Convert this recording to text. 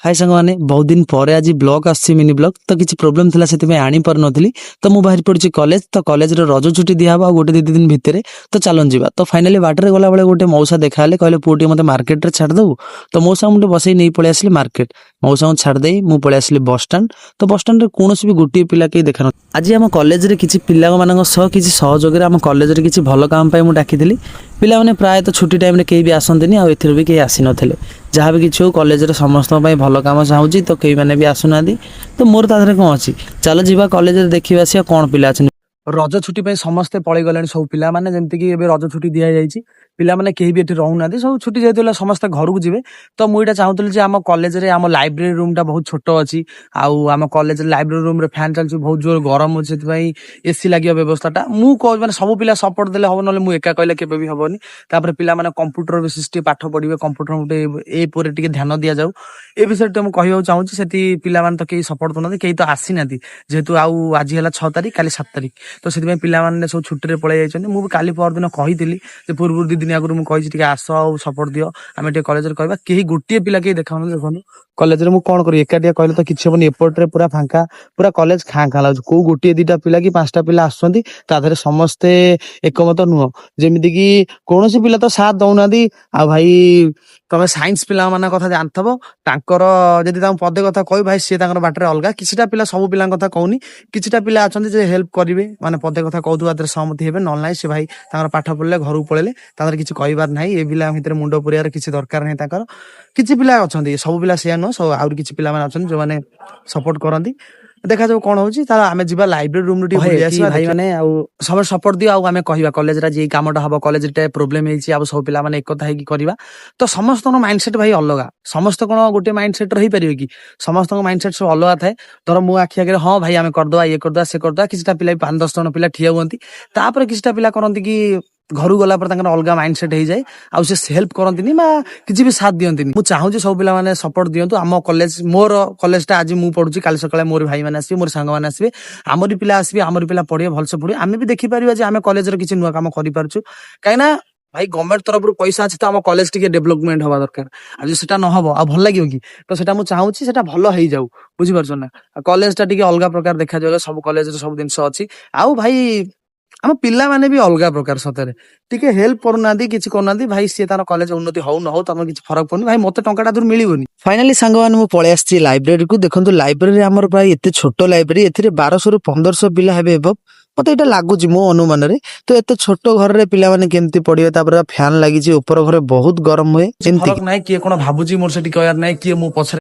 हाय सांग मैंने बहुत दिन पर आज ब्लॉग आसी मिनी ब्लॉग तो किसी प्रोब्लेम थी से आनी पार नी तो मुझे बाहरी पड़ी कॉलेज तो कॉलेज रज छुट्टी दिहब आ गोटे दी दिन भितर तो चलन जा तो फाइनाली बाटर गला बेले गोटे मौसा देखा कहले पुटी मत मार्केट रे छाड़देबू तो मौसा मुझे बसई नहीं पलि आसली मार्केट मौसा को छाड़दे मुझे पलि आसली बस स्टाण्ड तो बस स्टाण्ड कौन भी गोटे पिला कहीं देखा न आज आम कॉलेज रे किसी पिला मान किसी सहयोग आम कॉलेज रे किसी भल काम मुझे डाकी पिला प्रायतः छुट्टी टाइम रे कहीं भी आसती आउ भी कहीं आसी नथिले जहाँ भी किसी हो कॉलेज रे समस्त भल काम चाहूँगी तो कई मैंने भी आसुना तो मोर तादरे कौन अच्छी चलो जी कॉलेज देखा आसिया कौन पिला अच्छे रज छुट्टी पे समस्ते पलि गले सब पिला माने जेमती कि रज छुट्टी दि जाइए पिला माने केही भी एठी रहउना सब छुट्टी जेतला समस्त घर को जिवे तो मुइटा चाहूतली जे आम कॉलेज रे आम लाइब्रेरी रूम टा बहुत छोट अछि आउ आम कॉलेज लाइब्रेरी रूम रे फैन चलछि बहुत जोर गरम अछि सेति एसी लागि व्यवस्था मु माने सब पिला सपोर्ट देले हो नले मु एका कहले केबे भी हबनी तापर पिला माने कंप्यूटर विशिष्ट पाठ पढिबे कंप्यूटर उठे ए पोरे टिके ध्यान दिया जाऊ ए विषय तो मु कहियो चाहूछि सेति पिला माने तो केही सपोर्ट दउनाथि केही तो आसी नाथि जेतु आउ आज हला 6 तारिख काली 7 तारिख तो सेति पिला माने सब छुट्टी रे पळे जाइछन मु काली पर दिन कहितली जे पूर्व दिन आगु मु कहि आस आ सपोर्ट दियो आम कॉलेज कहवा कहीं गोटे पिला कहीं देखा देखो कॉलेज में कौन करी एकाटिया कहले तो किसी हेनी एपटे पूरा फांका पूरा कॉलेज खाँ खाँ लगे कौ गोटे दीटा पिला कि 5टा पिला आसुँच समस्ते एकमत नुह जमीती कि कौन पिला तो साथ दौना आ भाई तमें साइंस पिला मान कथा जानथबो तांकर जदि पदे कथा कह भाई सी बाटर अलग किछिटा पिला सब पिला कथा कहूनी किछिटा पिला अच्छा जे हेल्प करेंगे माने पदे कथा कहूँ सहमति हे ना ना से भाई पाठ पढ़ले घर पलैले किसी कहबार ना ये पिला भितर मुंड पुरियार किसी दरकार नहीं किसी पिला अच्छा सब पिला से नुह सब आउर किसी पिला अच्छा जो मैंने सपोर्ट करती देखा जाऊ कौन होची आमे जिबा लाइब्रेरी रूम रे बुली आसीबा भाई माने आ सब सपोर्ट दियो आ आमे कहिबा कॉलेज रा जे कामटा हबो कॉलेज रे प्रॉब्लम हेची आ सब पिला माने एकता हेकी करबा तो समस्त नो माइंडसेट भाई अलगा समस्त कोन गोटे माइंडसेट रही परियो कि समस्त को माइंडसेट सब अलगा थाए धर मु आखि आगे हां भाई आमे कर दवा ये कर दवा से कर दवा किछटा पिला 5-10 जन पिला ठिया हुंती तापर किछटा पिला करंती कि घर गला पर अलग माइंडसेट हो जाए आउ से हेल्प करती किसी भी साथ दियंती मु चाहूँ सब पिला माने सपोर्ट दियंतु आम कॉलेज मोर कॉलेज टा आज मु पढ़ुची काली सकाळे मोर भाई माने आसबे मोर सांग माने आसबे आमरी पिला आसबे आमरी पिला पढ़िए भलसे पढ़िए आमे भी देखि परिबा जे आमे कॉलेज रे किछि नुवा काम करि पारछु काइना भाई गवर्नमेंट तरफ पैसा अच्छे तो आम कॉलेज टिके डेवलपमेंट हवा दरकार आज सेटा न हबो आ भल लागियो कि तो सेटा मु चाहूची सेटा भल हेई जाऊ बुझि पारछो ना कॉलेज टा टिके अलग प्रकार देखा जाय सब कॉलेज रे सब दिनस अछि आउ भाई आम पिला माने भी अलग प्रकार सतरे टिके हेल्प करना किसी करना भाई सी तार कॉलेज उन्नति हो न हो तुम किसी फरक पड़नी भाई मत टंका दूर मिलनी फाइनाली सांग मैंने पलि आसी लाइब्रेरी को देखो लाइब्रेरी आमर प्राय एत छोट लाइब्रेरी ए 1200 ରୁ 1500 पिला हेबे मत ये लगुच मो अनुमान रे तो एत छोट घर रे पिला माने केमती पढ़िबे तापर फैन लागिची ऊपर घरे बहुत गरम हुए फरक नाही किए कोन भाबुची मोर सेठी कहयार नाही किए मो पछरे